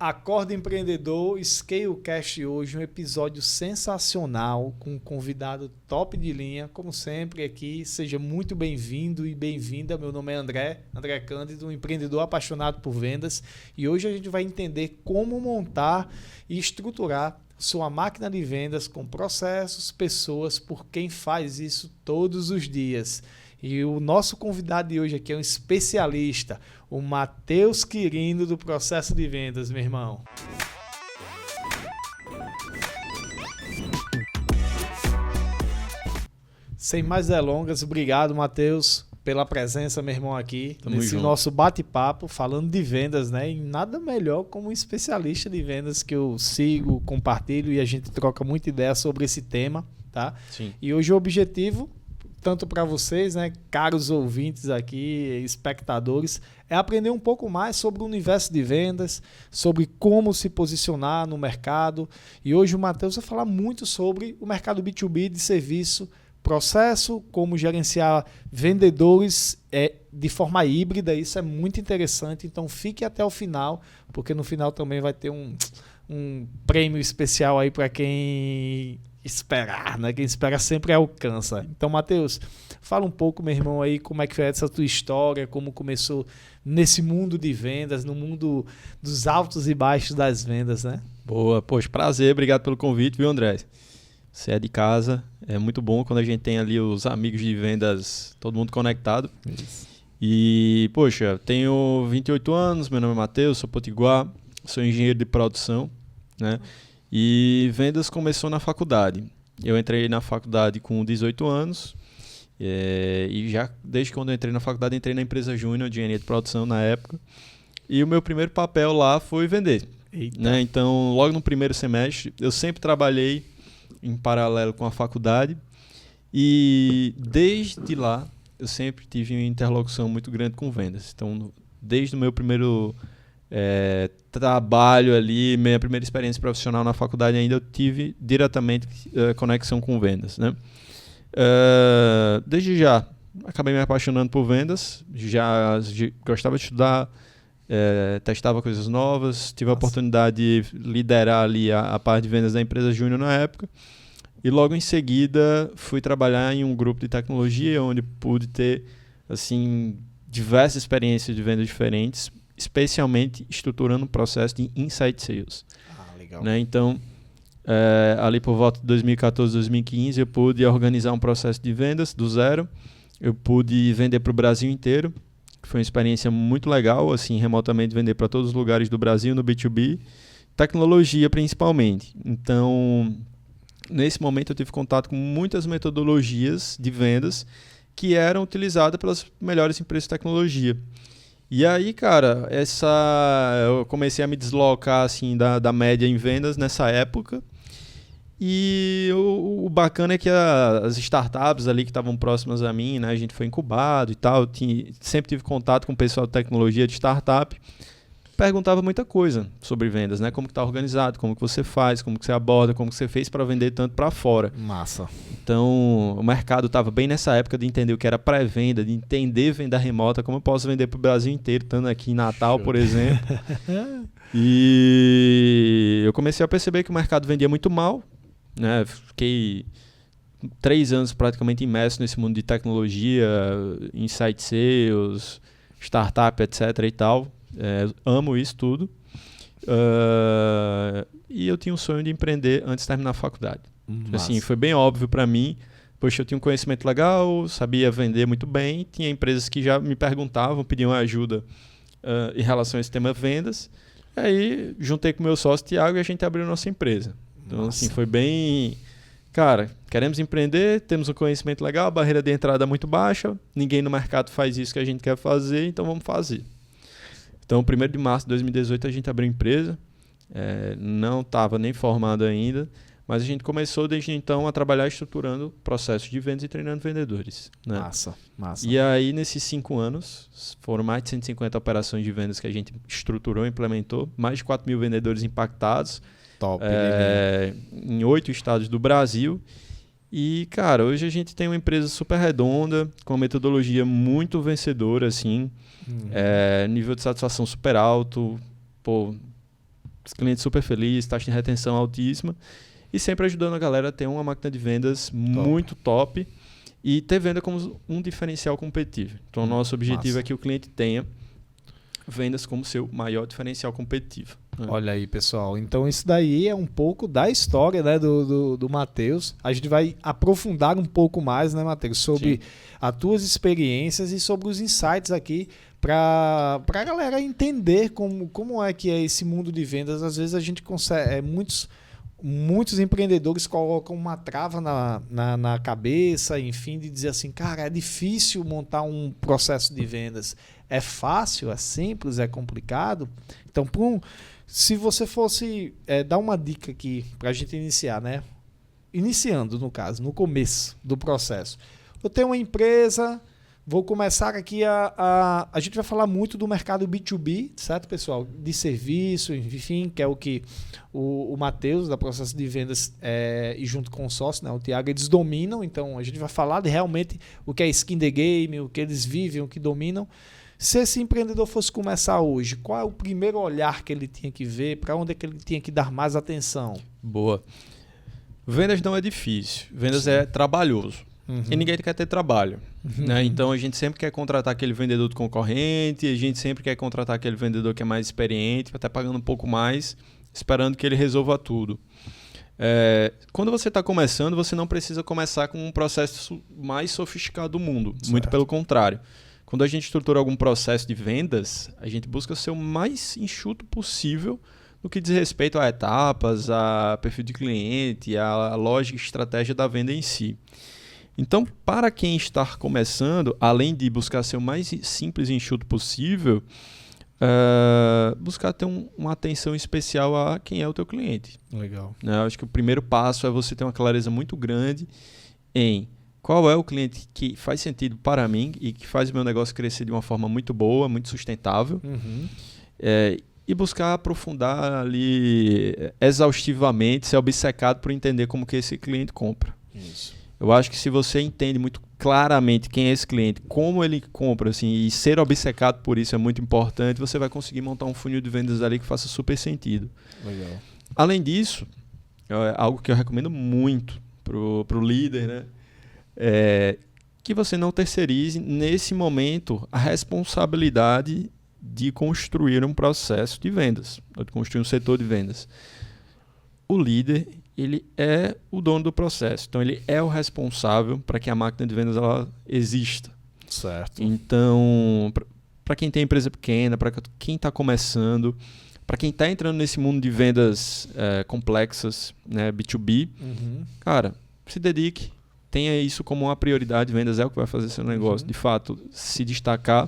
Acorda Empreendedor, Scalecast hoje, um episódio sensacional com um convidado top de linha, como sempre aqui. Seja muito bem-vindo e bem-vinda. Meu nome é André Cândido, um empreendedor apaixonado por vendas. E hoje a gente vai entender como montar e estruturar sua máquina de vendas com processos, pessoas, por quem faz isso todos os dias. E o nosso convidado de hoje aqui é um especialista, o Matheus Quirino do processo de vendas, meu irmão. Sem mais delongas, obrigado, Matheus, pela presença, meu irmão, aqui nesse nosso bate-papo falando de vendas, né? E nada melhor como um especialista de vendas que eu sigo, compartilho e a gente troca muita ideia sobre esse tema, tá? Sim. E hoje o objetivo, tanto para vocês, né, caros ouvintes aqui, espectadores, é aprender um pouco mais sobre o universo de vendas, sobre como se posicionar no mercado. E hoje o Matheus vai falar muito sobre o mercado B2B de serviço, processo, como gerenciar vendedores de forma híbrida. Isso é muito interessante, então fique até o final, porque no final também vai ter um prêmio especial aí para quem esperar, né? Quem espera sempre alcança. Então, Matheus, fala um pouco, meu irmão, aí como é que foi essa tua história, como começou nesse mundo de vendas, no mundo dos altos e baixos das vendas, né? Boa, poxa, prazer, obrigado pelo convite, viu, André? Você é de casa, é muito bom quando a gente tem ali os amigos de vendas, todo mundo conectado. Isso. E, poxa, tenho 28 anos, meu nome é Matheus, sou potiguar, sou engenheiro de produção, né? E vendas começou na faculdade. Eu entrei na faculdade com 18 anos e já desde quando eu entrei na faculdade, entrei na empresa Júnior de engenharia de produção na época. E o meu primeiro papel lá foi vender. Né? Então, logo no primeiro semestre, eu sempre trabalhei em paralelo com a faculdade e desde lá eu sempre tive uma interlocução muito grande com vendas. Então, desde o meu primeiro trabalho ali, minha primeira experiência profissional na faculdade ainda, eu tive diretamente conexão com vendas, né? Desde já, acabei me apaixonando por vendas, já gostava de estudar, testava coisas novas, tive a oportunidade de liderar ali a parte de vendas da empresa Júnior na época, e logo em seguida fui trabalhar em um grupo de tecnologia, onde pude ter assim, diversas experiências de vendas diferentes, especialmente estruturando um processo de Inside Sales. Legal. Né? Então, ali por volta de 2014, 2015, eu pude organizar um processo de vendas do zero. Eu pude vender para o Brasil inteiro, que foi uma experiência muito legal, assim, remotamente vender para todos os lugares do Brasil no B2B, tecnologia principalmente. Então, nesse momento eu tive contato com muitas metodologias de vendas que eram utilizadas pelas melhores empresas de tecnologia. E aí, cara, eu comecei a me deslocar assim, da média em vendas nessa época. E o bacana é que as startups ali que estavam próximas a mim, né, a gente foi incubado e tal, sempre tive contato com o pessoal de tecnologia de startup, perguntava muita coisa sobre vendas, né? Como que está organizado, como que você faz, como que você aborda, como que você fez para vender tanto para fora. Massa. Então, o mercado estava bem nessa época de entender o que era pré-venda, de entender venda remota, como eu posso vender para o Brasil inteiro, estando aqui em Natal, por exemplo. E eu comecei a perceber que o mercado vendia muito mal, né? Fiquei 3 anos praticamente imerso nesse mundo de tecnologia, inside sales, startup, etc. e tal. Amo isso tudo. E eu tinha um sonho de empreender antes de terminar a faculdade. Assim, foi bem óbvio para mim. Poxa, eu tinha um conhecimento legal, sabia vender muito bem. Tinha empresas que já me perguntavam, pediam ajuda em relação a esse tema vendas. Aí juntei com o meu sócio Thiago e a gente abriu a nossa empresa. Então, assim, foi bem... Cara, queremos empreender, temos um conhecimento legal, a barreira de entrada é muito baixa, ninguém no mercado faz isso que a gente quer fazer, então vamos fazer. Então, 1º de março de 2018, a gente abriu a empresa, não estava nem formado ainda, mas a gente começou desde então a trabalhar estruturando processos de vendas e treinando vendedores. Né? Massa. E aí, nesses 5 anos, foram mais de 150 operações de vendas que a gente estruturou e implementou, mais de 4 mil vendedores impactados, Top, em 8 estados do Brasil. E, cara, hoje a gente tem uma empresa super redonda, com uma metodologia muito vencedora, assim, nível de satisfação super alto, pô, Os clientes super felizes, taxa de retenção altíssima e sempre ajudando a galera a ter uma máquina de vendas muito top e ter venda como um diferencial competitivo. Então, o nosso objetivo é que o cliente tenha vendas como seu maior diferencial competitivo. Olha aí, pessoal. Então, isso daí é um pouco da história, né, do Matheus. A gente vai aprofundar um pouco mais, né, Matheus, sobre as tuas experiências e sobre os insights aqui para a galera entender como é que é esse mundo de vendas. Às vezes a gente consegue... Muitos empreendedores colocam uma trava na cabeça, enfim, de dizer assim, cara, é difícil montar um processo de vendas. É fácil, é simples, é complicado? Então, se você fosse dar uma dica aqui para a gente iniciar, né? Iniciando, no caso, no começo do processo. Eu tenho uma empresa... Vou começar aqui a gente vai falar muito do mercado B2B, certo, pessoal? De serviço, enfim, que é o que o Matheus, da Processo de Vendas, e junto com o sócio, né, o Thiago, eles dominam. Então, a gente vai falar de realmente o que é skin the game, o que eles vivem, o que dominam. Se esse empreendedor fosse começar hoje, qual é o primeiro olhar que ele tinha que ver? Para onde é que ele tinha que dar mais atenção? Boa. Vendas não é difícil. Vendas é trabalhoso. E ninguém quer ter trabalho. Né? Então a gente sempre quer contratar aquele vendedor do concorrente, a gente sempre quer contratar aquele vendedor que é mais experiente, até pagando um pouco mais, esperando que ele resolva tudo. Quando você está começando, você não precisa começar com um processo mais sofisticado do mundo. Certo. Muito pelo contrário. Quando a gente estrutura algum processo de vendas, a gente busca ser o mais enxuto possível no que diz respeito a etapas, a perfil de cliente, a lógica e estratégia da venda em si. Então, para quem está começando, além de buscar ser o mais simples e enxuto possível, buscar ter uma atenção especial a quem é o teu cliente. Legal. Eu acho que o primeiro passo é você ter uma clareza muito grande em qual é o cliente que faz sentido para mim e que faz o meu negócio crescer de uma forma muito boa, muito sustentável. E buscar aprofundar ali exaustivamente, ser obcecado por entender como que esse cliente compra. Isso. Eu acho que se você entende muito claramente quem é esse cliente, como ele compra, assim, e ser obcecado por isso é muito importante, você vai conseguir montar um funil de vendas ali que faça super sentido. Legal. Além disso, algo que eu recomendo muito pro líder, né? Que você não terceirize nesse momento a responsabilidade de construir um processo de vendas, de construir um setor de vendas. O líder, ele é o dono do processo. Então, ele é o responsável para que a máquina de vendas ela exista. Certo. Então, para quem tem empresa pequena, para quem está começando, para quem está entrando nesse mundo de vendas complexas, né, B2B, cara, se dedique, tenha isso como uma prioridade. Vendas é o que vai fazer seu negócio, de fato, se destacar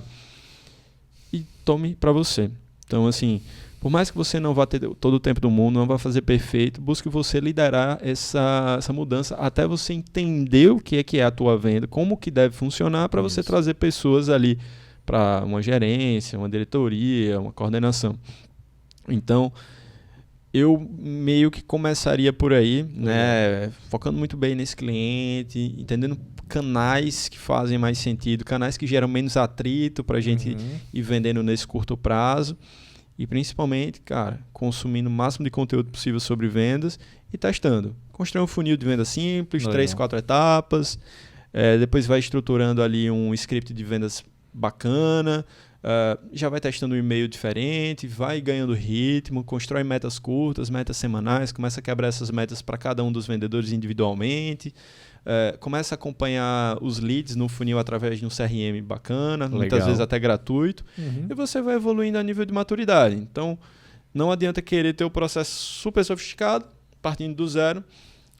e tome para você. Então, assim... Por mais que você não vá ter todo o tempo do mundo, não vá fazer perfeito, busque você liderar essa mudança até você entender o que é a tua venda, como que deve funcionar para você trazer pessoas ali para uma gerência, uma diretoria, uma coordenação. Então, eu meio que começaria por aí, né, focando muito bem nesse cliente, entendendo canais que fazem mais sentido, canais que geram menos atrito para a gente ir vendendo nesse curto prazo. E principalmente, cara, consumindo o máximo de conteúdo possível sobre vendas e testando. Construir um funil de venda simples, 3, 4 etapas. Depois vai estruturando ali um script de vendas bacana. Já vai testando um e-mail diferente, vai ganhando ritmo, constrói metas curtas, metas semanais, começa a quebrar essas metas para cada um dos vendedores individualmente. Começa a acompanhar os leads no funil através de um CRM bacana, muitas vezes até gratuito, e você vai evoluindo a nível de maturidade. Então, não adianta querer ter o processo super sofisticado, partindo do zero,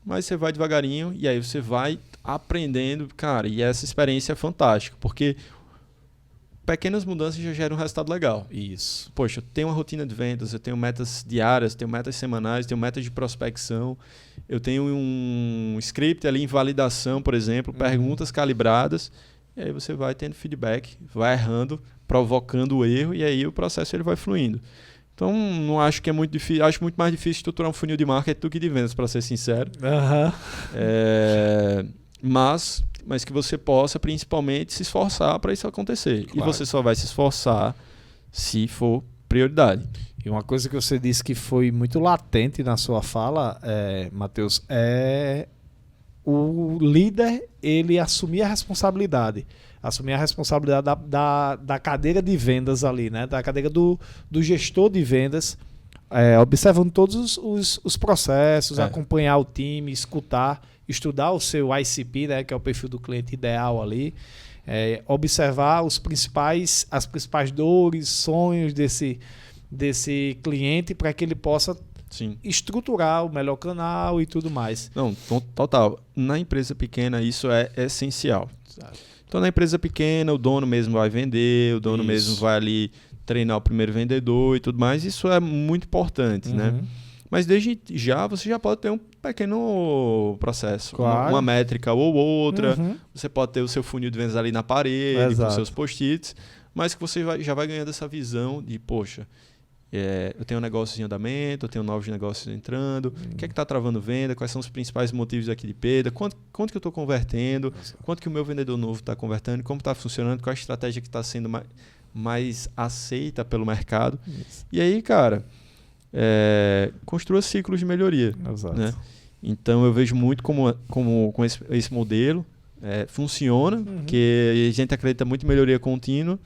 mas você vai devagarinho e aí você vai aprendendo, cara, e essa experiência é fantástica, porque pequenas mudanças já geram um resultado legal. Isso. Poxa, eu tenho uma rotina de vendas, eu tenho metas diárias, tenho metas semanais, tenho metas de prospecção, eu tenho um script ali em validação, por exemplo, perguntas calibradas, e aí você vai tendo feedback, vai errando, provocando o erro, e aí o processo ele vai fluindo. Então, não acho que é muito difícil, acho muito mais difícil estruturar um funil de marketing do que de vendas, para ser sincero. Mas que você possa, principalmente, se esforçar para isso acontecer. Claro. E você só vai se esforçar se for prioridade. E uma coisa que você disse que foi muito latente na sua fala, Matheus, é o líder, ele assumir a responsabilidade. Assumir a responsabilidade da cadeira de vendas ali, né? Da cadeira do gestor de vendas, observando todos os processos, acompanhar o time, escutar, estudar o seu ICP, né? Que é o perfil do cliente ideal ali, observar as principais dores, sonhos desse cliente para que ele possa estruturar o melhor canal e tudo mais. Não, total. Na empresa pequena isso é essencial. Exato. Então na empresa pequena o dono mesmo vai vender, o dono mesmo vai ali treinar o primeiro vendedor e tudo mais. Isso é muito importante, né? Mas desde já você já pode ter um pequeno processo, claro. uma métrica ou outra. Você pode ter o seu funil de vendas ali na parede, com seus post-its, mas que você já vai ganhando essa visão de, poxa, eu tenho um negócio em andamento, eu tenho novos negócios entrando, o que é que está travando venda, quais são os principais motivos aqui de perda, quanto que eu estou convertendo, quanto que o meu vendedor novo está convertendo, como está funcionando, qual a estratégia que está sendo mais aceita pelo mercado. E aí, cara, construa ciclos de melhoria. Né? Então eu vejo muito com esse modelo, funciona, porque a gente acredita muito em melhoria contínua.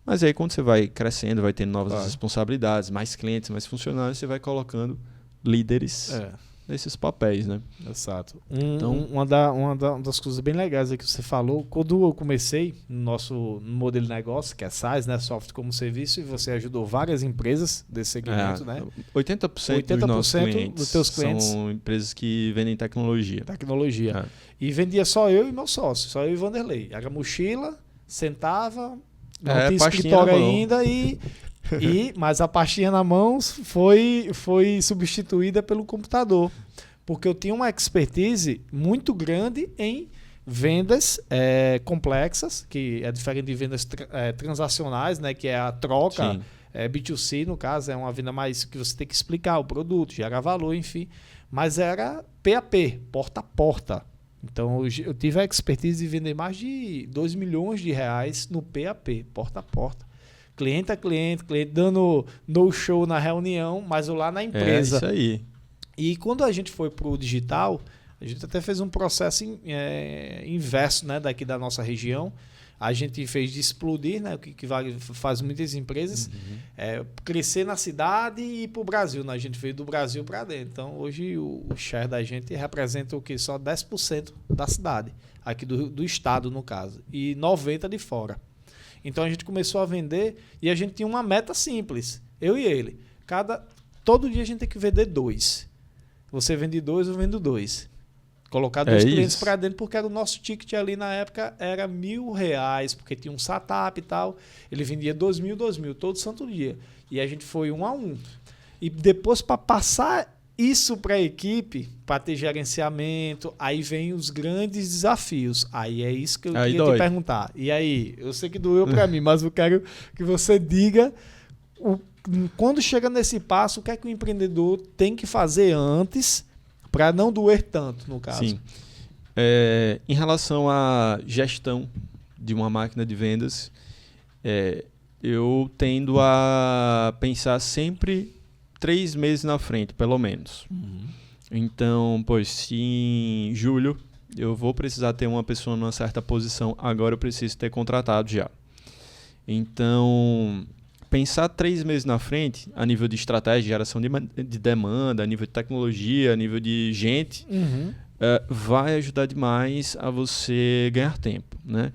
Mas aí quando você vai crescendo, vai tendo novas responsabilidades, mais clientes, mais funcionários, você vai colocando líderes nesses papéis, né? Exato. Então, uma das coisas bem legais aí que você falou, quando eu comecei no modelo de negócio, que é SaaS, né? Software como serviço, e você ajudou várias empresas desse segmento, né? 80% dos nossos clientes, dos teus clientes são empresas que vendem tecnologia. E vendia só eu e meu sócio, só eu e Vanderlei. Era mochila, sentava... Não tinha escritório ainda mas a pastinha na mão foi substituída pelo computador, porque eu tinha uma expertise muito grande em vendas complexas, que é diferente de vendas transacionais, né, que é a troca, B2C no caso, é uma venda mais que você tem que explicar o produto, gerar valor, enfim, mas era PAP, porta a porta. Então, eu tive a expertise de vender mais de 2 milhões de reais no PAP, porta a porta. Cliente a cliente dando no-show na reunião, mas eu lá na empresa. É isso aí. E quando a gente foi para o digital, a gente até fez um processo inverso, né, daqui da nossa região. A gente fez de explodir, né, o que faz muitas empresas, crescer na cidade e ir para o Brasil. Né? A gente veio do Brasil para dentro. Então, hoje, o share da gente representa o quê? Só 10% da cidade, aqui do estado, no caso, e 90% de fora. Então, a gente começou a vender e a gente tinha uma meta simples, eu e ele. Todo dia a gente tem que vender 2. Você vende 2, eu vendo 2. Colocar 2 clientes para dentro, porque era o nosso ticket ali na época era R$1.000, porque tinha um setup e tal. Ele vendia 2.000, todo santo dia. E a gente foi 1 a 1. E depois, para passar isso para a equipe, para ter gerenciamento, aí vem os grandes desafios. Aí é isso que eu queria te perguntar. E aí, eu sei que doeu para mim, mas eu quero que você diga quando chega nesse passo, o que é que o empreendedor tem que fazer antes para não doer tanto, no caso. Sim. Em relação à gestão de uma máquina de vendas, eu tendo a pensar sempre 3 meses na frente, pelo menos. Então, se em julho eu vou precisar ter uma pessoa numa certa posição, agora eu preciso ter contratado já. Então, pensar 3 meses na frente, a nível de estratégia, geração de demanda, a nível de tecnologia, a nível de gente, vai ajudar demais a você ganhar tempo, né?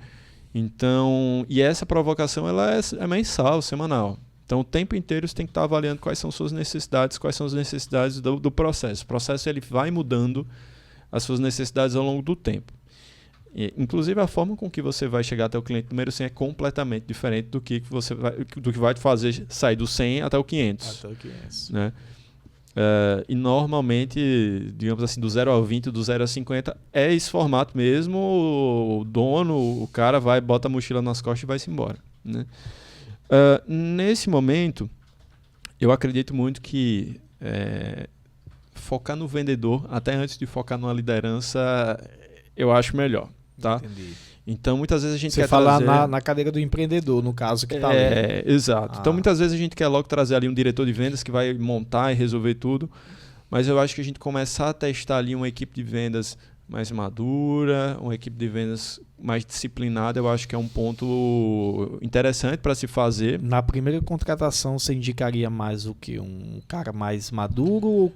Então, e essa provocação ela é mensal, semanal. Então, o tempo inteiro você tem que estar avaliando quais são suas necessidades, quais são as necessidades do processo. O processo ele vai mudando as suas necessidades ao longo do tempo. Inclusive, a forma com que você vai chegar até o cliente número 100 é completamente diferente do que vai te fazer sair do 100 até o 500. Até o 500. Né? E normalmente, digamos assim, do 0 ao 20, do 0 a 50, é esse formato mesmo. O dono, o cara bota a mochila nas costas e vai-se embora. Né? Nesse momento, eu acredito muito que focar no vendedor, até antes de focar numa liderança, eu acho melhor. Tá? Entendi. Então, muitas vezes a gente Você quer fala trazer... na cadeira do empreendedor, no caso, que está ali. Exato. Então, muitas vezes a gente quer logo trazer ali um diretor de vendas que vai montar e resolver tudo, mas eu acho que a gente começar a testar ali uma equipe de vendas mais madura, uma equipe de vendas mais disciplinada, eu acho que é um ponto interessante para se fazer. Na primeira contratação, você indicaria mais o que? Um cara mais maduro?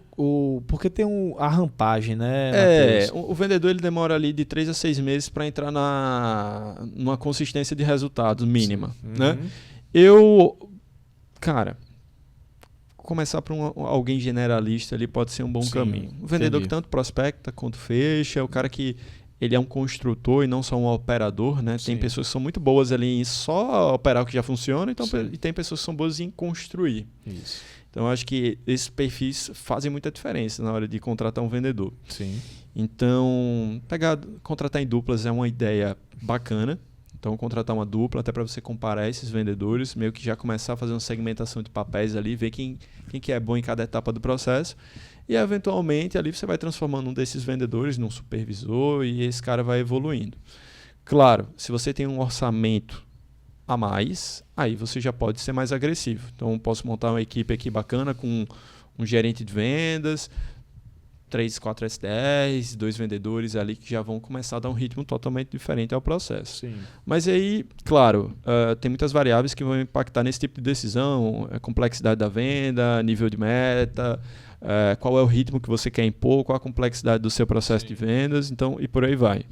Porque tem a rampagem, né, Matheus? O vendedor ele demora ali de 3 a 6 meses para entrar numa consistência de resultados mínima. Né? Cara, começar para alguém generalista ali pode ser um bom caminho. O vendedor que tanto prospecta quanto fecha, é o cara que ele é um construtor e não só um operador, né? Tem pessoas que são muito boas ali em só operar o que já funciona, e tem pessoas que são boas em construir. Isso. Então, eu acho que esses perfis fazem muita diferença na hora de contratar um vendedor. Sim. Então, contratar em duplas é uma ideia bacana. Então, contratar uma dupla, até para você comparar esses vendedores, meio que já começar a fazer uma segmentação de papéis ali, ver quem que é bom em cada etapa do processo. E, eventualmente, ali você vai transformando um desses vendedores num supervisor e esse cara vai evoluindo. Claro, se você tem um orçamento a mais, aí você já pode ser mais agressivo. Então, posso montar uma equipe aqui bacana com um gerente de vendas, 3, 4 SDRs, 2 vendedores ali que já vão começar a dar um ritmo totalmente diferente ao processo. Sim. Mas aí, claro, tem muitas variáveis que vão impactar nesse tipo de decisão, a complexidade da venda, nível de meta, qual é o ritmo que você quer impor, qual a complexidade do seu processo de vendas, então, e por aí vai.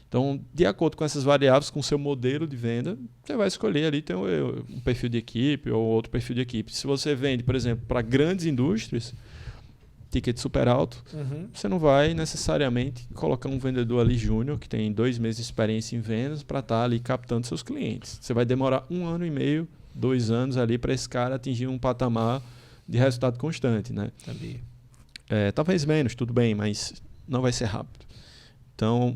Então, de acordo com essas variáveis, com o seu modelo de venda, você vai escolher ali tem um perfil de equipe ou outro perfil de equipe. Se você vende, por exemplo, para grandes indústrias, ticket super alto, você não vai necessariamente colocar um vendedor ali júnior, que tem 2 meses de experiência em vendas, para estar ali captando seus clientes. Você vai demorar 1 ano e meio, 2 anos ali para esse cara atingir um patamar de resultado constante, né? Talvez menos, tudo bem, mas não vai ser rápido. Então,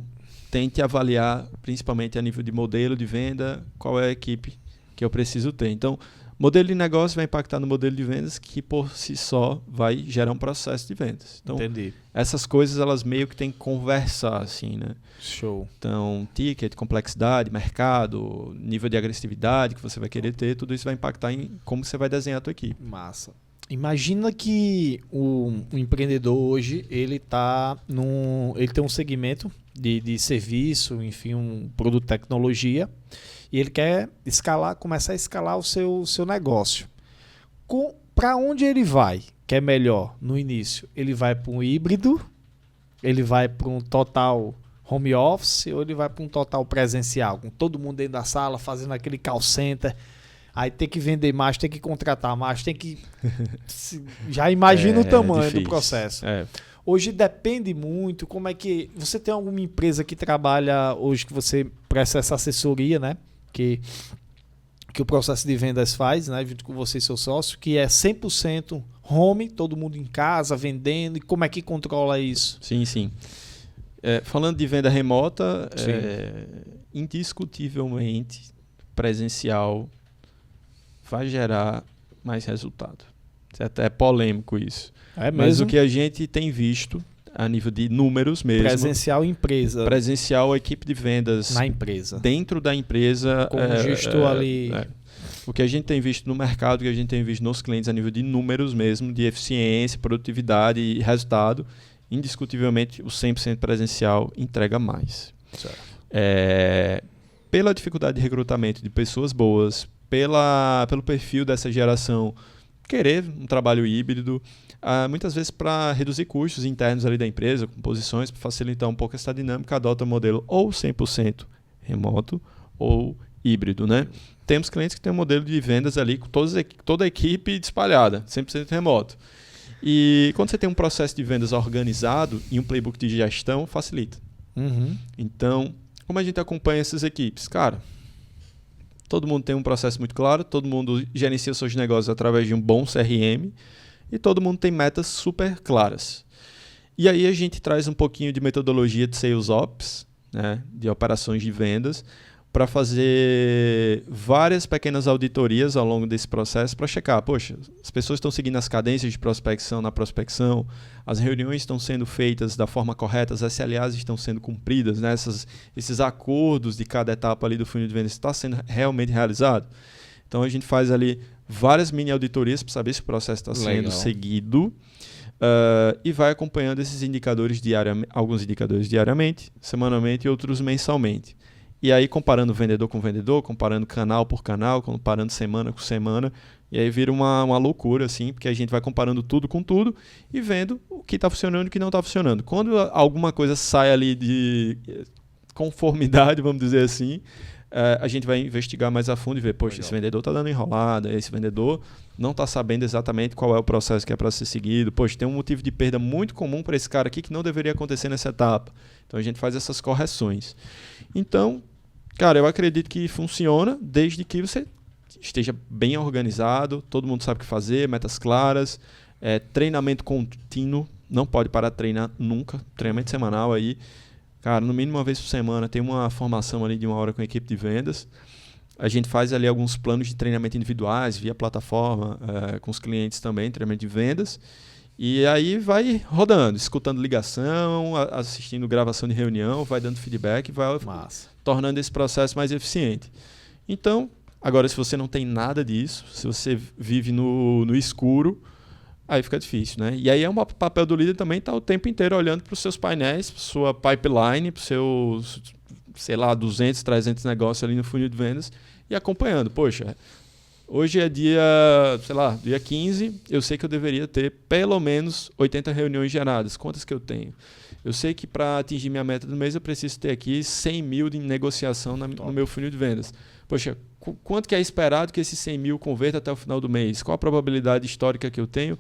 tente avaliar, principalmente a nível de modelo de venda, qual é a equipe que eu preciso ter. Então, modelo de negócio vai impactar no modelo de vendas, que por si só vai gerar um processo de vendas. Então, essas coisas elas meio que têm que conversar, assim, né? Show. Então, ticket, complexidade, mercado, nível de agressividade que você vai querer ter, tudo isso vai impactar em como você vai desenhar a tua equipe. Massa. Imagina que o empreendedor hoje, ele tem um segmento de serviço, enfim, um produto de tecnologia, e ele quer começar a escalar o seu negócio. Para onde ele vai? Que é melhor no início? Ele vai para um híbrido, ele vai para um total home office, ou ele vai para um total presencial, com todo mundo dentro da sala, fazendo aquele call center. Aí tem que vender mais, tem que contratar mais, tem que... Já imagina o tamanho do processo. Hoje depende muito, como é que... Você tem alguma empresa que trabalha hoje, que você presta essa assessoria, né? Que o processo de vendas faz, né? Junto com você e seu sócio, que é 100% home, todo mundo em casa, vendendo, e como é que controla isso? Sim. Falando de venda remota, indiscutivelmente, presencial vai gerar mais resultado. É polêmico isso. Mas o que a gente tem visto a nível de números mesmo. Presencial empresa. Presencial equipe de vendas. Na empresa. Dentro da empresa. Como gestor ali. O que a gente tem visto no mercado, o que a gente tem visto nos clientes a nível de números mesmo, de eficiência, produtividade e resultado, indiscutivelmente o 100% presencial entrega mais. Certo. Pela dificuldade de recrutamento de pessoas boas, pelo perfil dessa geração querer um trabalho híbrido, muitas vezes para reduzir custos internos ali da empresa, com posições, para facilitar um pouco essa dinâmica, adota o modelo ou 100% remoto ou híbrido, né? Temos clientes que têm um modelo de vendas ali com toda a equipe espalhada, 100% remoto. E quando você tem um processo de vendas organizado e um playbook de gestão, facilita. Então, como a gente acompanha essas equipes? Cara, todo mundo tem um processo muito claro, todo mundo gerencia seus negócios através de um bom CRM e todo mundo tem metas super claras. E aí a gente traz um pouquinho de metodologia de Sales Ops, né, de operações de vendas, para fazer várias pequenas auditorias ao longo desse processo para checar, poxa, as pessoas estão seguindo as cadências de prospecção na prospecção, as reuniões estão sendo feitas da forma correta, as SLAs estão sendo cumpridas, né? Esses acordos de cada etapa ali do funil de vendas está sendo realmente realizado. Então a gente faz ali várias mini auditorias para saber se o processo está sendo seguido e vai acompanhando esses indicadores diariamente, alguns indicadores diariamente, semanalmente e outros mensalmente. E aí comparando vendedor com vendedor, comparando canal por canal, comparando semana com semana, e aí vira uma loucura, assim, porque a gente vai comparando tudo com tudo e vendo o que está funcionando e o que não está funcionando. Quando alguma coisa sai ali de conformidade, vamos dizer assim, a gente vai investigar mais a fundo e ver, poxa, esse vendedor está dando enrolada, esse vendedor não está sabendo exatamente qual é o processo que é para ser seguido, poxa, tem um motivo de perda muito comum para esse cara aqui que não deveria acontecer nessa etapa. Então a gente faz essas correções. Então, cara, eu acredito que funciona desde que você esteja bem organizado, todo mundo sabe o que fazer, metas claras, treinamento contínuo, não pode parar de treinar nunca, treinamento semanal aí, cara, no mínimo uma vez por semana tem uma formação ali de 1 hora com a equipe de vendas. A gente faz ali alguns planos de treinamento individuais via plataforma, com os clientes também, treinamento de vendas. E aí vai rodando, escutando ligação, assistindo gravação de reunião, vai dando feedback, vai tornando esse processo mais eficiente. Então, agora se você não tem nada disso, se você vive no escuro, aí fica difícil, né? E aí é um papel do líder também estar o tempo inteiro olhando para os seus painéis, para sua pipeline, para os seus, sei lá, 200, 300 negócios ali no funil de vendas e acompanhando. Poxa, hoje é dia 15, eu sei que eu deveria ter pelo menos 80 reuniões geradas. Quantas que eu tenho? Eu sei que para atingir minha meta do mês eu preciso ter aqui 100 mil de negociação no meu funil de vendas. Poxa, quanto que é esperado que esses 100 mil converta até o final do mês? Qual a probabilidade histórica que eu tenho?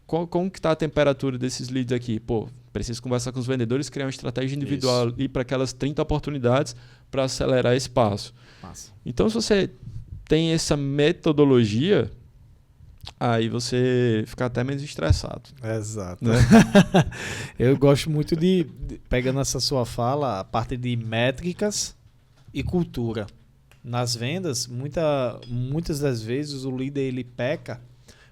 Como que está a temperatura desses leads aqui? Pô, preciso conversar com os vendedores, criar uma estratégia individual e para aquelas 30 oportunidades para acelerar esse passo. Massa. Então, se você tem essa metodologia, aí você fica até menos estressado. Exato. Né? Eu gosto muito pegando essa sua fala, a parte de métricas e cultura. Nas vendas, muitas das vezes o líder ele peca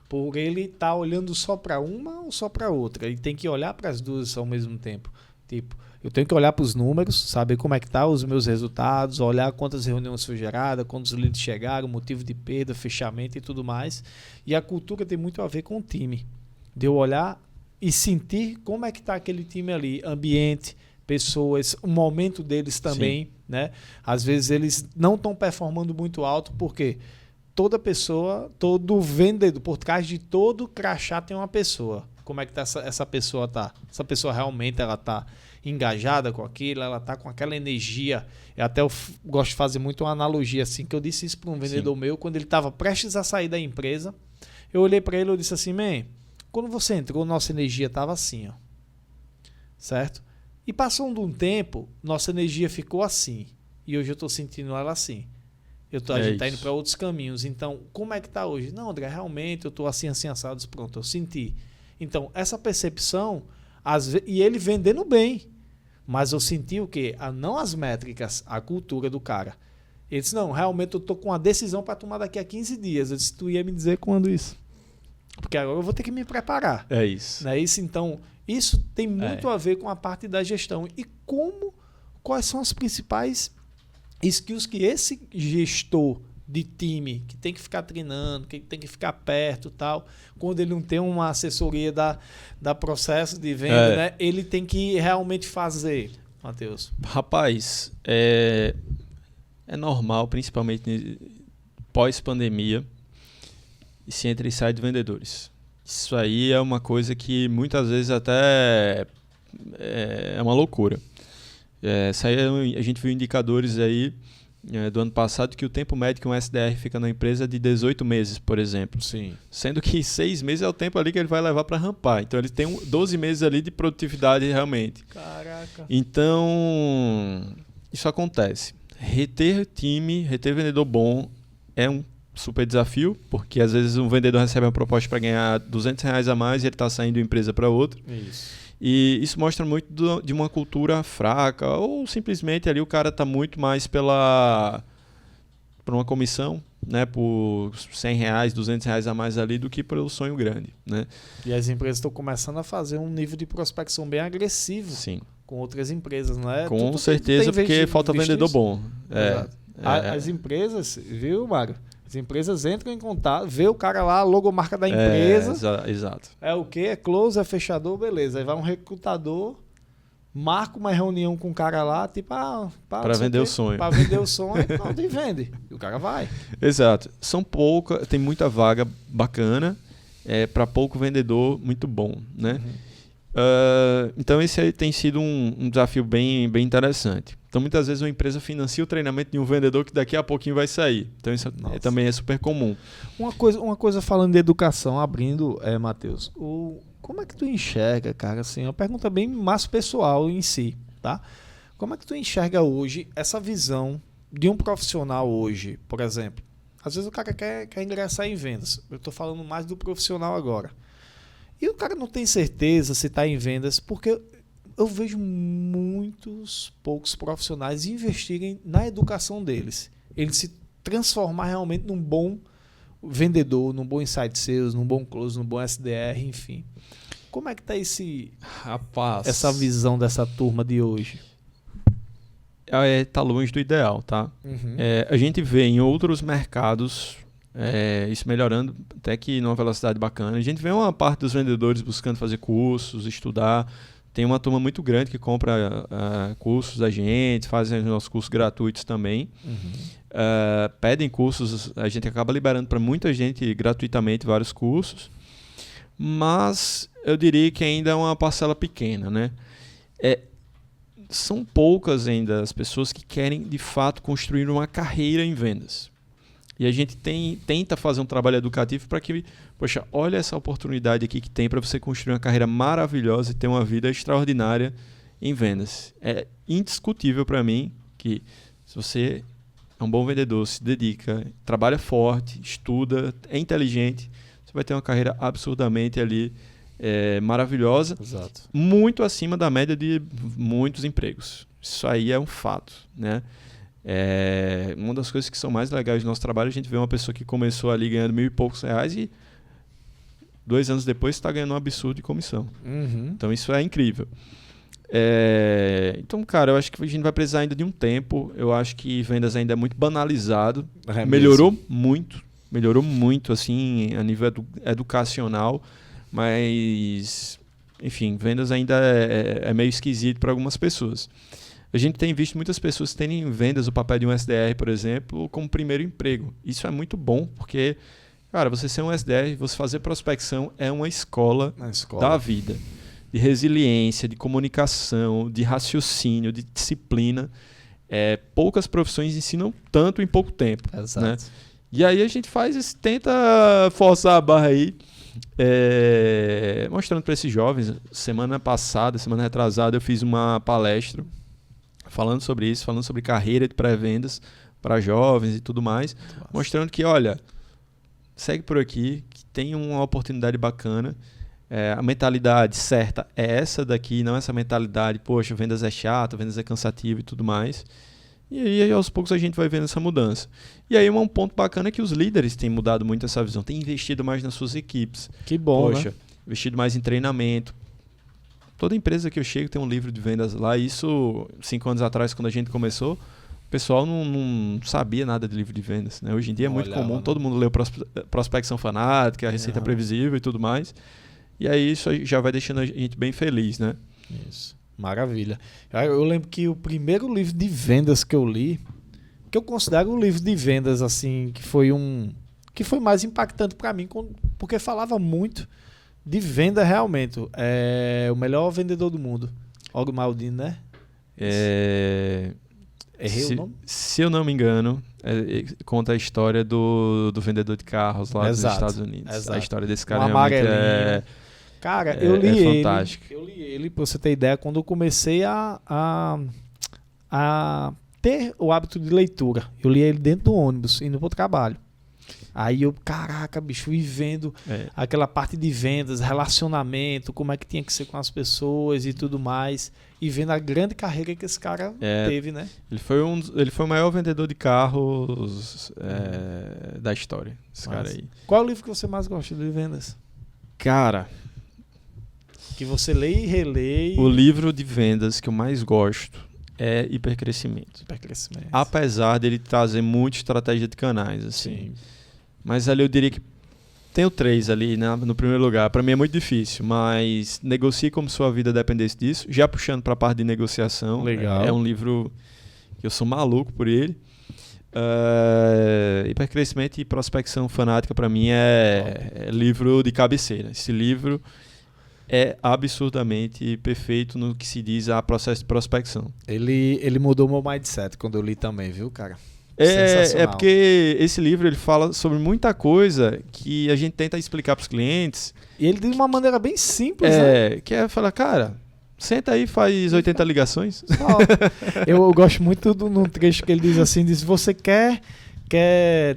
por ele estar olhando só para uma ou só para outra. Ele tem que olhar para as duas ao mesmo tempo. Tipo, eu tenho que olhar para os números, saber como é que tá os meus resultados, olhar quantas reuniões foram geradas, quantos leads chegaram, motivo de perda, fechamento e tudo mais. E a cultura tem muito a ver com o time. De eu olhar e sentir como é que está aquele time ali, ambiente, pessoas, o momento deles também, né? Às vezes eles não estão performando muito alto porque toda pessoa, todo vendedor, por trás de todo crachá tem uma pessoa. Como é que essa pessoa tá? Essa pessoa realmente ela tá engajada com aquilo, ela tá com aquela energia. Eu gosto de fazer muito uma analogia assim, que eu disse isso para um vendedor meu quando ele estava prestes a sair da empresa. Eu olhei para ele e disse assim, man, quando você entrou, nossa energia estava assim, ó. Certo? E passando um tempo, nossa energia ficou assim. E hoje eu estou sentindo ela assim. A gente está indo para outros caminhos. Então, como é que está hoje? Não, André, realmente eu estou assim, assado. Pronto, eu senti. Então, essa percepção, e ele vendendo bem. Mas eu senti o quê? Não as métricas, a cultura do cara. Ele disse, não, realmente eu estou com uma decisão para tomar daqui a 15 dias. Eu disse, tu ia me dizer quando isso? Porque agora eu vou ter que me preparar. É isso. Não é isso? Então, isso tem muito a ver com a parte da gestão. E quais são as principais skills que esse gestor de time, que tem que ficar treinando, que tem que ficar perto e tal, quando ele não tem uma assessoria da processo de venda, né, ele tem que realmente fazer, Matheus? Rapaz, é normal, principalmente pós-pandemia, se entra e sai de vendedores. Isso aí é uma coisa que muitas vezes até é uma loucura. A gente viu indicadores aí do ano passado que o tempo médio que um SDR fica na empresa é de 18 meses, por exemplo. Sim. Sendo que 6 meses é o tempo ali que ele vai levar para rampar. Então ele tem 12 meses ali de produtividade realmente. Caraca. Então, isso acontece. Reter time, reter vendedor bom é um super desafio, porque às vezes um vendedor recebe uma proposta para ganhar R$200 a mais e ele está saindo de uma empresa para outra. Isso. E isso mostra muito de uma cultura fraca, ou simplesmente ali o cara está muito mais por uma comissão, né, por R$100, R$200 a mais ali do que pelo sonho grande, né? E as empresas estão começando a fazer um nível de prospecção bem agressivo. Sim. Com outras empresas, não é? Com certeza, porque falta vendedor bom. As empresas, viu, Mário? As empresas entram em contato, vê o cara lá, a logomarca da empresa. Exato. É o quê? É close, é fechador, beleza. Aí vai um recrutador, marca uma reunião com o cara lá, tipo, para vender o sonho. Para vender o sonho, pronto, e vende. E o cara vai. Exato. São poucas, tem muita vaga bacana, para pouco vendedor, muito bom, né? Então esse aí tem sido um desafio bem interessante. Então muitas vezes uma empresa financia o treinamento de um vendedor que daqui a pouquinho vai sair. Então isso também é super comum. Uma coisa falando de educação, abrindo, Matheus, como é que tu enxerga, cara, assim, uma pergunta bem mais pessoal em si, tá? Como é que tu enxerga hoje essa visão de um profissional hoje, por exemplo? Às vezes o cara quer ingressar em vendas. Eu estou falando mais do profissional agora. E o cara não tem certeza se está em vendas, porque eu vejo muitos poucos profissionais investirem na educação deles. Ele se transformar realmente num bom vendedor, num bom inside sales, num bom close, num bom SDR, enfim. Como é que está essa visão dessa turma de hoje? Tá longe do ideal, tá? A gente vê em outros mercados isso melhorando até que numa velocidade bacana. A gente vê uma parte dos vendedores buscando fazer cursos, estudar. Tem uma turma muito grande que compra cursos da gente, fazem os nossos cursos gratuitos também. Pedem cursos, a gente acaba liberando para muita gente gratuitamente vários cursos. Mas eu diria que ainda é uma parcela pequena, né? São poucas ainda as pessoas que querem de fato construir uma carreira em vendas. E a gente tenta fazer um trabalho educativo para que, poxa, olha essa oportunidade aqui que tem para você construir uma carreira maravilhosa e ter uma vida extraordinária em vendas. É indiscutível para mim que se você é um bom vendedor, se dedica, trabalha forte, estuda, é inteligente, você vai ter uma carreira absurdamente ali maravilhosa. Exato. Muito acima da média de muitos empregos. Isso aí é um fato, né? Uma das coisas que são mais legais do nosso trabalho, a gente vê uma pessoa que começou ali ganhando R$1.000 e poucos e 2 anos depois está ganhando um absurdo de comissão. Então isso é incrível. Então, cara, eu acho que a gente vai precisar ainda de um tempo. Eu acho que vendas ainda é muito banalizado. Melhorou muito assim, a nível educacional, mas enfim, vendas ainda é meio esquisito para algumas pessoas. A gente tem visto muitas pessoas terem em vendas o papel de um SDR, por exemplo, como primeiro emprego. Isso é muito bom, porque, cara, você ser um SDR, você fazer prospecção é uma escola da vida. De resiliência, de comunicação, de raciocínio, de disciplina. Poucas profissões ensinam tanto em pouco tempo. Exato. Né? E aí a gente tenta forçar a barra aí, mostrando para esses jovens. Semana retrasada, eu fiz uma palestra falando sobre isso, falando sobre carreira de pré-vendas para jovens e tudo mais, mostrando que, olha, segue por aqui, que tem uma oportunidade bacana, a mentalidade certa é essa daqui, não essa mentalidade, poxa, vendas é chato, vendas é cansativo e tudo mais. E aí, aos poucos, a gente vai vendo essa mudança. E aí, um ponto bacana é que os líderes têm mudado muito essa visão, têm investido mais nas suas equipes. Que bom, poxa, né? Investido mais em treinamento. Toda empresa que eu chego tem um livro de vendas lá. Isso, 5 anos atrás, quando a gente começou, o pessoal não sabia nada de livro de vendas. Né? Hoje em dia é muito comum, todo mundo lê Prospecção Fanática, a Receita Previsível e tudo mais. E aí isso já vai deixando a gente bem feliz, né? Isso, maravilha. Eu lembro que o primeiro livro de vendas que eu li, que eu considero um livro de vendas assim, que foi mais impactante para mim, porque falava muito de venda realmente. O melhor vendedor do mundo. Og Maldini, né? Errei o nome? Se eu não me engano, conta a história do vendedor de carros lá dos Estados Unidos. Exato. A história desse cara realmente Cara, eu li ele. Fantástico. Eu li ele, pra você ter ideia, quando eu comecei a ter o hábito de leitura. Eu li ele dentro do ônibus, indo pro trabalho. Aí eu, caraca, bicho, e vendo aquela parte de vendas, relacionamento, como é que tinha que ser com as pessoas e tudo mais. E vendo a grande carreira que esse cara teve, né? Ele foi o maior vendedor de carros da história, esse cara aí. Qual é o livro que você mais gosta de vendas? Cara... Que você lê e relê. O livro de vendas que eu mais gosto é Hipercrescimento. Apesar dele trazer muita estratégia de canais, assim. Sim. Mas ali eu diria que tenho 3 ali, né, no primeiro lugar. Para mim é muito difícil, mas Negocie como sua vida dependesse disso. Já puxando para a parte de negociação. Legal. É um livro que eu sou maluco por ele. Hipercrescimento e Prospecção Fanática para mim é livro de cabeceira. Esse livro é absurdamente perfeito no que se diz a processo de prospecção. Ele mudou meu mindset quando eu li também, viu, cara? É porque esse livro ele fala sobre muita coisa que a gente tenta explicar para os clientes. E ele de uma maneira bem simples, né? Que é falar, cara, senta aí e faz 80 ligações. Eu gosto muito num trecho que ele diz assim, diz, você quer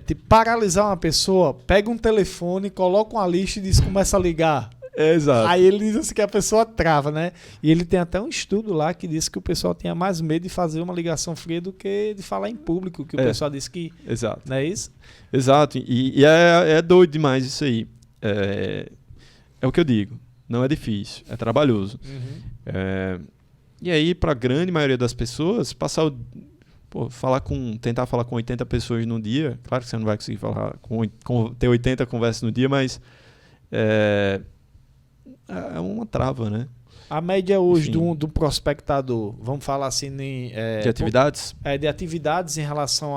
tipo, paralisar uma pessoa, pega um telefone, coloca uma lista e diz, começa a ligar. Exato. Aí ele diz assim que a pessoa trava, né? E ele tem até um estudo lá que diz que o pessoal tinha mais medo de fazer uma ligação fria do que de falar em público, que o pessoal disse que... Exato. Não é isso? Exato. E é doido demais isso aí. É o que eu digo. Não é difícil. É trabalhoso. Uhum. E aí, para a grande maioria das pessoas, tentar falar com 80 pessoas no dia, claro que você não vai conseguir falar ter 80 conversas no dia, mas... É uma trava, né? A média hoje do prospectador, vamos falar assim... de atividades? De atividades em relação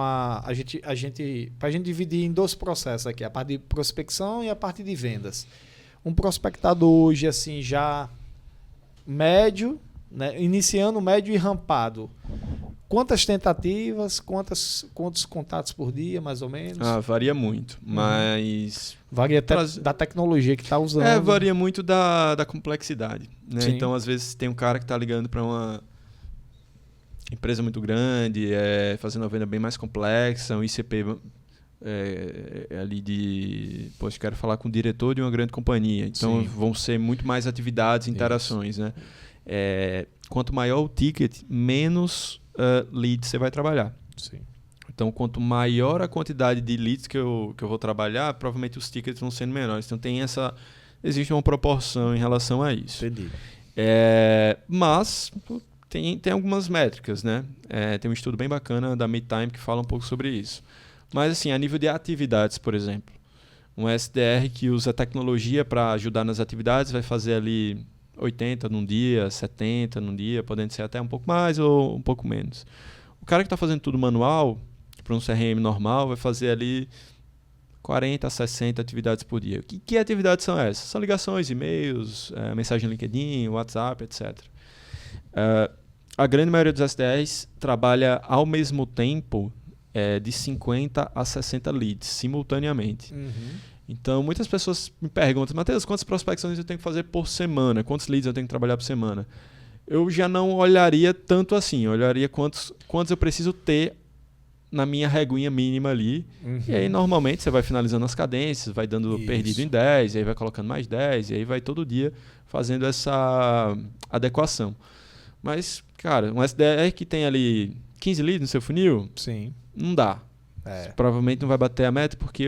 pra gente dividir em 2 processos aqui, a parte de prospecção e a parte de vendas. Um prospectador hoje, assim, já médio, né? Iniciando médio e rampado. Quantas tentativas, quantos contatos por dia, mais ou menos? Varia muito, mas... Varia até da tecnologia que está usando. Varia muito da complexidade, né? Sim. Então, às vezes, tem um cara que está ligando para uma empresa muito grande, fazendo uma venda bem mais complexa, um ICP ali de... Poxa, quero falar com o diretor de uma grande companhia. Então, vão ser muito mais atividades, interações, né? Quanto maior o ticket, menos... leads você vai trabalhar. Sim. Então, quanto maior a quantidade de leads que eu vou trabalhar, provavelmente os tickets vão sendo menores. Então, existe uma proporção em relação a isso. Entendi. Mas tem algumas métricas, né? Tem um estudo bem bacana da MidTime que fala um pouco sobre isso. Mas, assim, a nível de atividades, por exemplo, um SDR que usa tecnologia para ajudar nas atividades vai fazer ali 80 num dia, 70 num dia, podendo ser até um pouco mais ou um pouco menos. O cara que está fazendo tudo manual, para um CRM normal, vai fazer ali 40 a 60 atividades por dia. Que atividades são essas? São ligações, e-mails, mensagem no LinkedIn, WhatsApp, etc. A grande maioria dos SDRs trabalha ao mesmo tempo de 50 a 60 leads, simultaneamente. Uhum. Então, muitas pessoas me perguntam, Matheus, quantas prospecções eu tenho que fazer por semana? Quantos leads eu tenho que trabalhar por semana? Eu já não olharia tanto assim. Eu olharia quantos eu preciso ter na minha reguinha mínima ali. Uhum. E aí, normalmente, você vai finalizando as cadências, vai dando perdido em 10, e aí vai colocando mais 10, e aí vai todo dia fazendo essa adequação. Mas, cara, um SDR que tem ali 15 leads no seu funil, sim, não dá. Provavelmente não vai bater a meta porque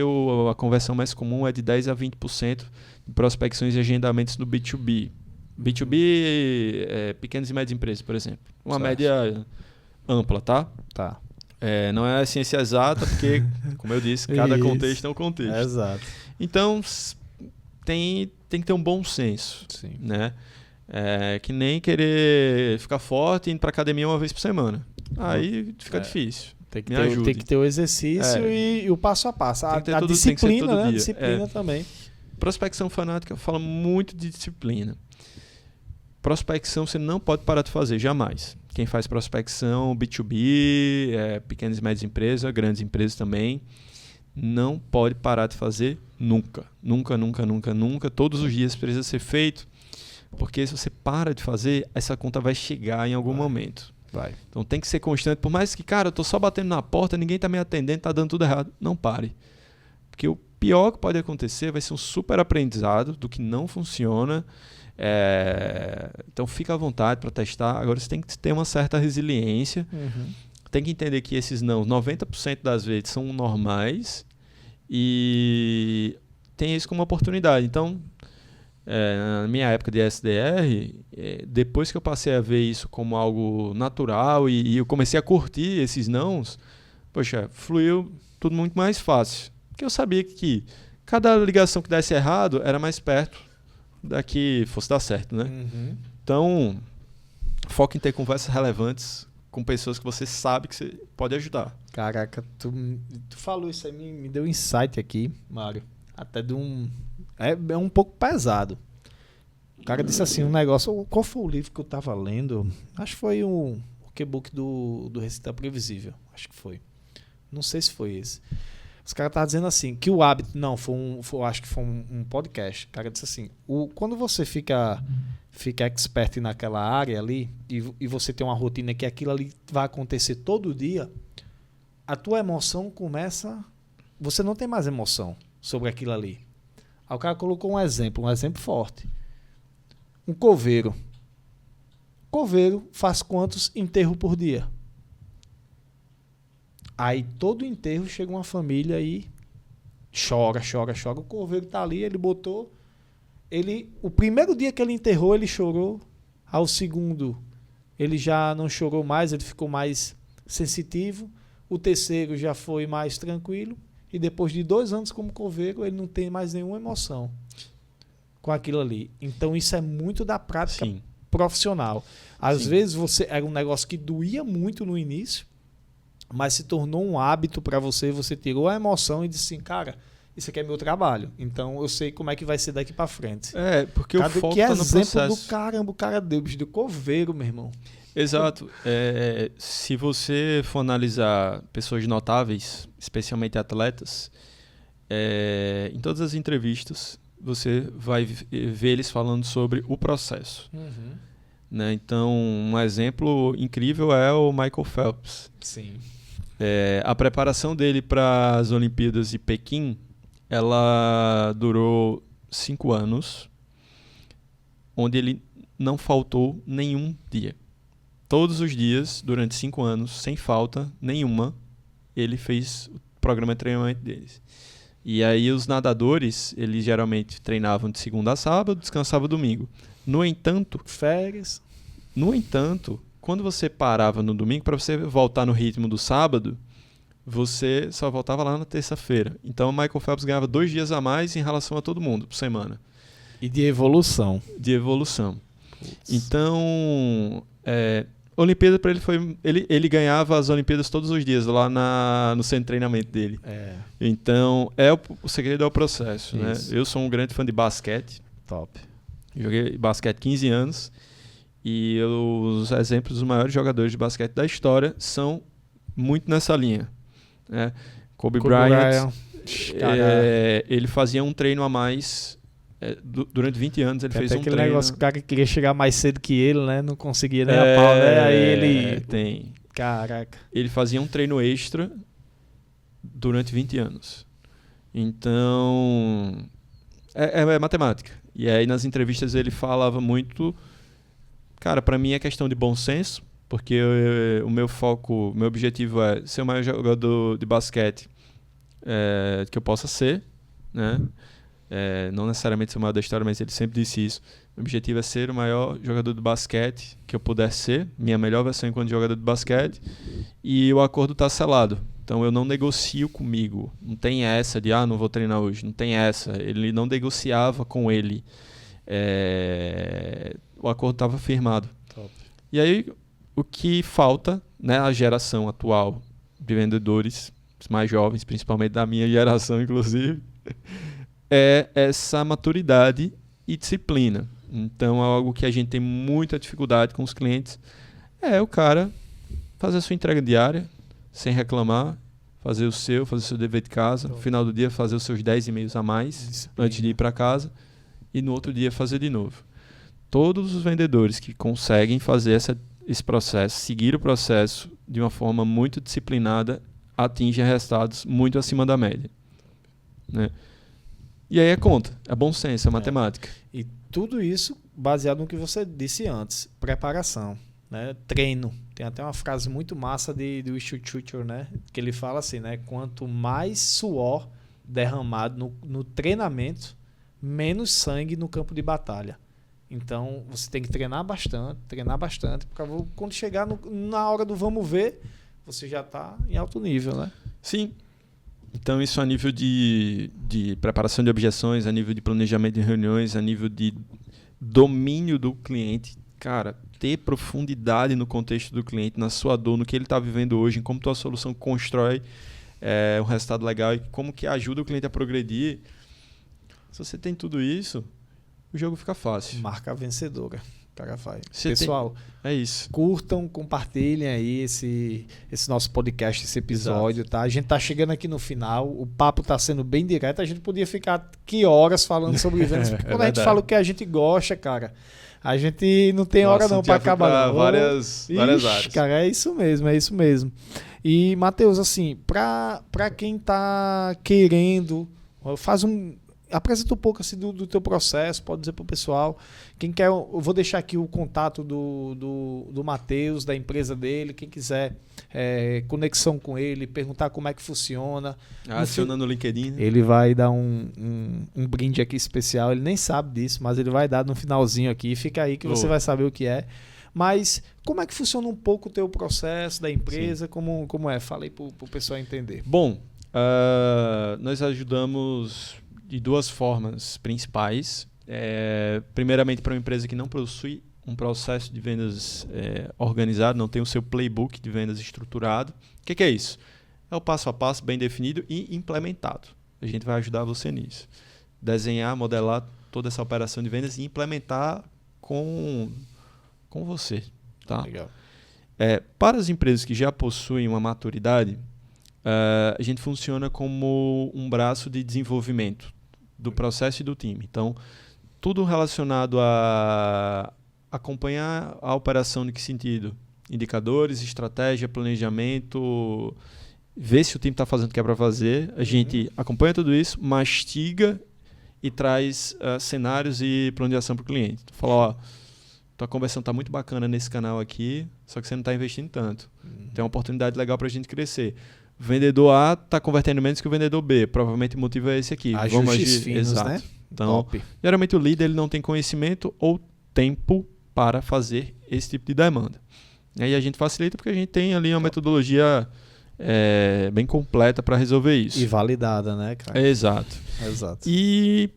a conversão mais comum é de 10 a 20% de prospecções e agendamentos no B2B. B2B é pequenas e médias empresas, por exemplo. Uma média ampla, tá? Tá. Não é a ciência exata porque, como eu disse, cada contexto é um contexto. Exato. Então, tem que ter um bom senso. Sim. Né? Que nem querer ficar forte indo para academia uma vez por semana. Aí fica difícil. Tem que ter o exercício e o passo a passo. A disciplina, né? A disciplina também. Prospecção fanática fala muito de disciplina. Prospecção você não pode parar de fazer, jamais. Quem faz prospecção, B2B, pequenas e médias empresas, grandes empresas também, não pode parar de fazer nunca. Nunca, nunca, nunca, nunca. Todos os dias precisa ser feito, porque se você para de fazer, essa conta vai chegar em algum momento. Vai. Então tem que ser constante. Por mais que, cara, eu tô só batendo na porta, ninguém tá me atendendo, tá dando tudo errado. Não pare. Porque o pior que pode acontecer vai ser um super aprendizado do que não funciona. Então fica à vontade para testar. Agora você tem que ter uma certa resiliência. Tem que entender que esses não, 90% das vezes são normais e tem isso como uma oportunidade. Então, na minha época de SDR, depois que eu passei a ver isso como algo natural e eu comecei a curtir esses nãos, poxa, fluiu tudo muito mais fácil. Porque eu sabia que cada ligação que desse errado era mais perto da que fosse dar certo, né? Então, foca em ter conversas relevantes com pessoas que você sabe que você pode ajudar. Caraca, tu falou isso aí, me deu um insight aqui, Mário. Até de um... É um pouco pesado. O cara disse assim, um negócio... Qual foi o livro que eu tava lendo? Acho que foi o workbook do Receita Previsível. Acho que foi. Não sei se foi esse. Os caras estavam dizendo assim, que o hábito... Não, acho que foi um podcast. O cara disse assim, quando você fica expert naquela área ali e você tem uma rotina que aquilo ali vai acontecer todo dia, a tua emoção começa... Você não tem mais emoção sobre aquilo ali. Aí o cara colocou um exemplo forte. Um coveiro. Coveiro faz quantos enterros por dia? Aí todo enterro chega uma família e chora. O coveiro tá ali, ele botou... O primeiro dia que ele enterrou, ele chorou. Ao segundo, ele já não chorou mais, ele ficou mais sensitivo. O terceiro já foi mais tranquilo. E depois de 2 anos como coveiro, ele não tem mais nenhuma emoção com aquilo ali. Então isso é muito da prática profissional. Às vezes era um negócio que doía muito no início, mas se tornou um hábito para você tirou a emoção e disse assim, cara... Isso aqui é meu trabalho. Então eu sei como é que vai ser daqui pra frente. Porque o foco tá no processo. Que exemplo do caramba, o cara deu, bicho, de coveiro, meu irmão. Exato. Se você for analisar pessoas notáveis, especialmente atletas, em todas as entrevistas, você vai ver eles falando sobre o processo. Né? Então, um exemplo incrível é o Michael Phelps. Sim. A preparação dele para as Olimpíadas de Pequim, ela durou 5 anos, onde ele não faltou nenhum dia. Todos os dias, durante 5 anos, sem falta nenhuma, ele fez o programa de treinamento deles. E aí os nadadores, eles geralmente treinavam de segunda a sábado, descansavam domingo. No entanto, férias. Quando você parava no domingo, para você voltar no ritmo do sábado, você só voltava lá na terça-feira. Então o Michael Phelps ganhava 2 dias a mais em relação a todo mundo por semana. E de evolução. Então, Olimpíada para ele foi... Ele ganhava as Olimpíadas todos os dias lá no centro de treinamento dele. Então, o segredo é o processo. Né? Eu sou um grande fã de basquete. Top. Joguei basquete 15 anos. E os exemplos dos maiores jogadores de basquete da história são muito nessa linha. Né? Kobe Bryant. Ele fazia um treino a mais. Durante 20 anos ele fez um treino. Negócio que o cara queria chegar mais cedo que ele, né? Não conseguia nem a pau, né? Aí ele... Tem. Caraca. Ele fazia um treino extra durante 20 anos. Então... É matemática. E aí nas entrevistas ele falava muito... Cara, para mim é questão de bom senso, porque o meu foco, meu objetivo é ser o maior jogador de basquete que eu possa ser, né? Não necessariamente ser o maior da história, mas ele sempre disse isso. O objetivo é ser o maior jogador de basquete que eu puder ser, minha melhor versão enquanto jogador de basquete, e o acordo está selado. Então eu não negocio comigo. Não tem essa de, não vou treinar hoje. Não tem essa. Ele não negociava com ele. O acordo estava firmado. Top. E aí, o que falta, né, a geração atual de vendedores, os mais jovens, principalmente da minha geração, inclusive, é essa maturidade e disciplina. Então, é algo que a gente tem muita dificuldade com os clientes. O cara fazer a sua entrega diária, sem reclamar, fazer o seu dever de casa, no final do dia fazer os seus 10 e-mails a mais, antes de ir para casa, e no outro dia fazer de novo. Todos os vendedores que conseguem fazer esse processo, seguir o processo de uma forma muito disciplinada, atingem resultados muito acima da média. né? E aí é conta, é bom senso, é matemática. E tudo isso baseado no que você disse antes, preparação, né? Treino. Tem até uma frase muito massa do Chuchur, né? Que ele fala assim, né? Quanto mais suor derramado no treinamento, menos sangue no campo de batalha. Então, você tem que treinar bastante, porque quando chegar na hora do vamos ver, você já está em alto nível, né? Sim. Então, isso a nível de preparação de objeções, a nível de planejamento de reuniões, a nível de domínio do cliente. Cara, ter profundidade no contexto do cliente, na sua dor, no que ele está vivendo hoje, em como tua solução constrói um resultado legal e como que ajuda o cliente a progredir. Se você tem tudo isso, o jogo fica fácil. Marca vencedora. Cara, vai. Você Pessoal, é isso. Curtam, compartilhem aí esse nosso podcast, esse episódio, Exato. tá? A gente tá chegando aqui no final, o papo tá sendo bem direto, a gente podia ficar que horas falando sobre vendas, porque quando a gente fala o que a gente gosta, cara, a gente não tem hora não para acabar. Várias áreas. Cara, é isso mesmo. E, Matheus, assim, para quem tá querendo, apresenta um pouco assim, do teu processo, pode dizer para o pessoal. Quem quer, eu vou deixar aqui o contato do Matheus, da empresa dele. Quem quiser conexão com ele, perguntar como é que funciona. Adiciona no LinkedIn. Né? Ele vai dar um brinde aqui especial. Ele nem sabe disso, mas ele vai dar no finalzinho aqui. Fica aí que você vai saber o que é. Mas como é que funciona um pouco o teu processo da empresa? Como é? Fala aí para o pessoal entender. Bom, nós ajudamos de duas formas principais. Primeiramente, para uma empresa que não possui um processo de vendas organizado, não tem o seu playbook de vendas estruturado. O que é isso? É o passo a passo bem definido e implementado. A gente vai ajudar você nisso. Desenhar, modelar toda essa operação de vendas e implementar com você. Tá? Legal. Para as empresas que já possuem uma maturidade, a gente funciona como um braço de desenvolvimento do processo e do time. Então, tudo relacionado a acompanhar a operação, em que sentido? Indicadores, estratégia, planejamento, ver se o time está fazendo o que é para fazer. A gente acompanha tudo isso, mastiga e traz cenários e plano de ação para o cliente. Fala, ó, tua conversão está muito bacana nesse canal aqui, só que você não está investindo tanto. Tem uma oportunidade legal para a gente crescer. O vendedor A está convertendo menos que o vendedor B. Provavelmente o motivo é esse aqui. Ajustes Vamos agir. finos, Exato. né? Então, Top. geralmente o líder ele não tem conhecimento ou tempo para fazer esse tipo de demanda. E aí a gente facilita porque a gente tem ali uma metodologia bem completa para resolver isso. E validada, né, cara? Exato. E,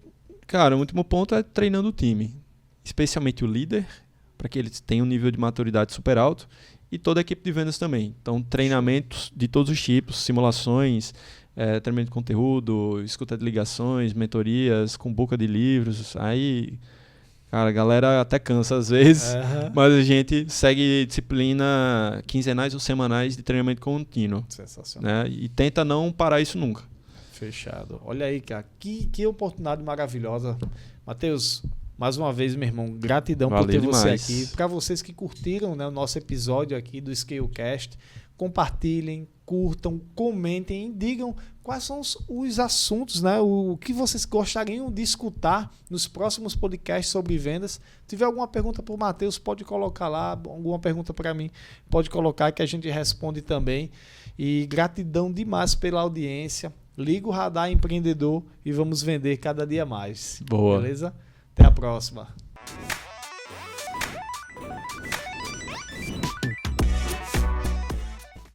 cara, o último ponto é treinando o time. Especialmente o líder, para que ele tenha um nível de maturidade super alto. E toda a equipe de vendas também. Então, treinamentos de todos os tipos, simulações, treinamento de conteúdo, escuta de ligações, mentorias, com boca de livros. Aí, cara, a galera até cansa às vezes, mas a gente segue disciplina quinzenais ou semanais de treinamento contínuo. Sensacional. Né? E tenta não parar isso nunca. Fechado. Olha aí, cara, que oportunidade maravilhosa. Matheus, mais uma vez, meu irmão, gratidão por ter você aqui. Para vocês que curtiram, né, o nosso episódio aqui do Scalecast, compartilhem, curtam, comentem e digam quais são os assuntos, né, o que vocês gostariam de escutar nos próximos podcasts sobre vendas. Se tiver alguma pergunta para o Matheus, pode colocar lá. Alguma pergunta para mim, pode colocar que a gente responde também. E gratidão demais pela audiência. Liga o radar empreendedor e vamos vender cada dia mais. Boa. Beleza? Até a próxima.